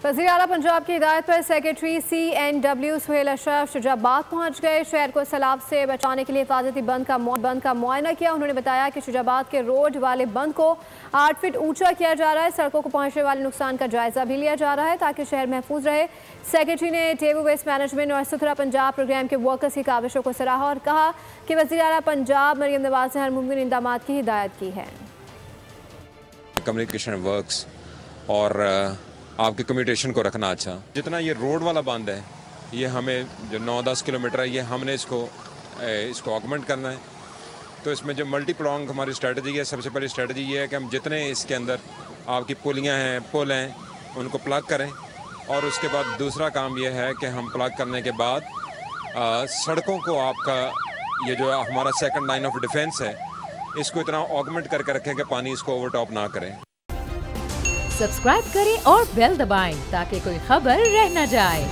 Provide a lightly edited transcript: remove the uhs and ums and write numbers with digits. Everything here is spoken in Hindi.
वज़ीर आला पंजाब की हिदायत पर सेक्रेटरी CNW सुहेल अशरफ शुजाबाद पहुँच गए। शहर को सैलाब से बचाने के लिए हिफाजती बंद का मुआयना किया। उन्होंने बताया कि शुजाबाद के रोड वाले बंद को 8 फीट ऊंचा किया जा रहा है। सड़कों को पहुँचने वाले नुकसान का जायजा भी लिया जा रहा है ताकि शहर महफूज रहे। सेक्रेटरी ने टेबू वेस्ट मैनेजमेंट और सुथरा पंजाब प्रोग्राम के वर्कर्स की काविशों को सराहा और कहा कि वज़ीर आला पंजाब मरियम नवाज ने हर मुमकिन इंतजाम की हिदायत की है। कम्युनिकेशन वर्क्स और आपके कम्यूटेशन को रखना अच्छा। जितना ये रोड वाला बंद है, ये हमें जो 9-10 किलोमीटर है, ये हमने इसको ऑगमेंट करना है। तो इसमें जो मल्टी प्लॉन्ग हमारी स्ट्रेटजी है, सबसे पहली स्ट्रेटजी ये है कि हम जितने इसके अंदर आपकी पुलियाँ हैं, पुल हैं, उनको प्लग करें। और उसके बाद दूसरा काम ये है कि हम प्लग करने के बाद सड़कों को आपका ये जो हमारा सेकंड लाइन ऑफ डिफेंस है, इसको इतना ऑगमेंट करके रखें कि पानी इसको ओवरटॉप ना करें। सब्सक्राइब करें और बेल दबाएं ताकि कोई खबर रह न जाए।